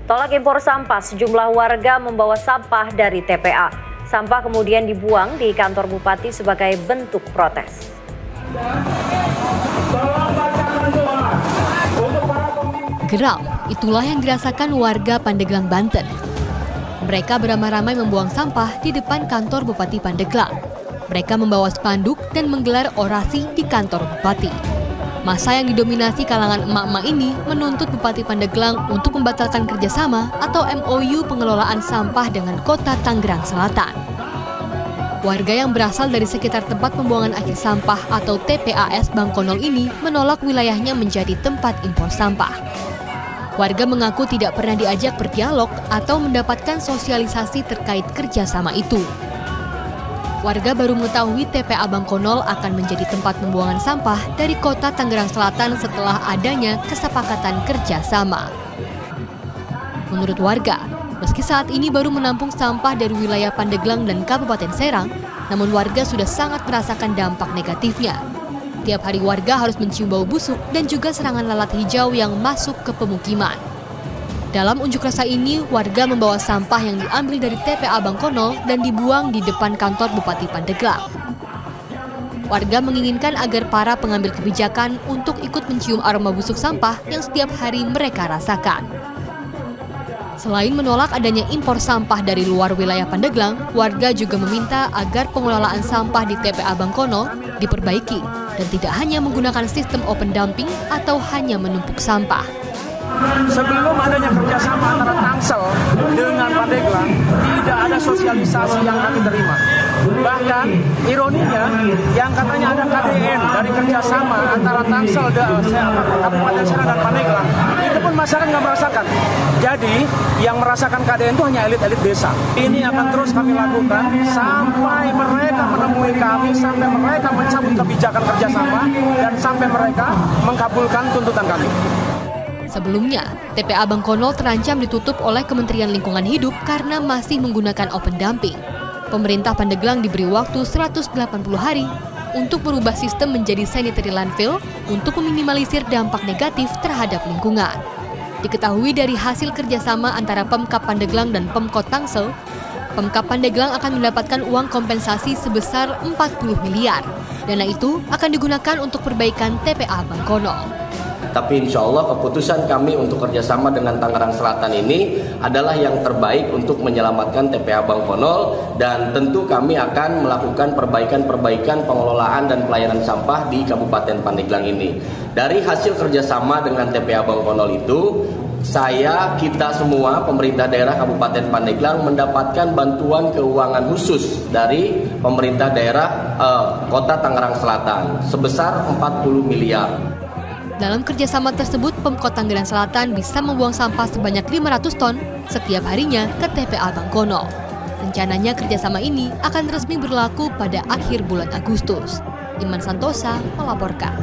Tolak impor sampah, sejumlah warga membawa sampah dari TPA. Sampah kemudian dibuang di kantor bupati sebagai bentuk protes. Geram, itulah yang dirasakan warga Pandeglang, Banten. Mereka beramai-ramai membuang sampah di depan kantor Bupati Pandeglang. Mereka membawa spanduk dan menggelar orasi di kantor bupati. Masa yang didominasi kalangan emak-emak ini menuntut Bupati Pandeglang untuk membatalkan kerjasama atau MOU pengelolaan sampah dengan Kota Tangerang Selatan. Warga yang berasal dari sekitar tempat pembuangan akhir sampah atau TPAS Bangkonol ini menolak wilayahnya menjadi tempat impor sampah. Warga mengaku tidak pernah diajak berdialog atau mendapatkan sosialisasi terkait kerjasama itu. Warga baru mengetahui TPA Bangkonol akan menjadi tempat pembuangan sampah dari Kota Tangerang Selatan setelah adanya kesepakatan kerjasama. Menurut warga, meski saat ini baru menampung sampah dari wilayah Pandeglang dan Kabupaten Serang, namun warga sudah sangat merasakan dampak negatifnya. Tiap hari warga harus mencium bau busuk dan juga serangan lalat hijau yang masuk ke pemukiman. Dalam unjuk rasa ini, warga membawa sampah yang diambil dari TPA Bangkonol dan dibuang di depan kantor Bupati Pandeglang. Warga menginginkan agar para pengambil kebijakan untuk ikut mencium aroma busuk sampah yang setiap hari mereka rasakan. Selain menolak adanya impor sampah dari luar wilayah Pandeglang, warga juga meminta agar pengelolaan sampah di TPA Bangkonol diperbaiki dan tidak hanya menggunakan sistem open dumping atau hanya menumpuk sampah. Sebelum adanya kerjasama antara Tangsel dengan Pandeglang, tidak ada sosialisasi yang kami terima. Bahkan ironinya, yang katanya ada KDN dari kerjasama antara Tangsel, Kabupaten Serang dan Pandeglang, itu pun masyarakat nggak merasakan. Jadi yang merasakan KDN itu hanya elit-elit desa. Ini akan terus kami lakukan sampai mereka menemui kami, sampai mereka mencabut kebijakan kerjasama, dan sampai mereka mengkabulkan tuntutan kami. Sebelumnya, TPA Bangkonol terancam ditutup oleh Kementerian Lingkungan Hidup karena masih menggunakan open dumping. Pemerintah Pandeglang diberi waktu 180 hari untuk merubah sistem menjadi sanitary landfill untuk meminimalisir dampak negatif terhadap lingkungan. Diketahui dari hasil kerjasama antara Pemkab Pandeglang dan Pemkot Tangsel, Pemkab Pandeglang akan mendapatkan uang kompensasi sebesar 40 miliar. Dana itu akan digunakan untuk perbaikan TPA Bangkonol. Tapi insya Allah keputusan kami untuk kerjasama dengan Tangerang Selatan ini adalah yang terbaik untuk menyelamatkan TPA Bangkonol, dan tentu kami akan melakukan perbaikan-perbaikan pengelolaan dan pelayanan sampah di Kabupaten Pandeglang ini. Dari hasil kerjasama dengan TPA Bangkonol itu, kita semua pemerintah daerah Kabupaten Pandeglang mendapatkan bantuan keuangan khusus dari pemerintah daerah Kota Tangerang Selatan sebesar 40 miliar. Dalam kerjasama tersebut, Pemkot Tangerang Selatan bisa membuang sampah sebanyak 500 ton setiap harinya ke TPA Bangkonol. Rencananya kerjasama ini akan resmi berlaku pada akhir bulan Agustus. Iman Santosa melaporkan.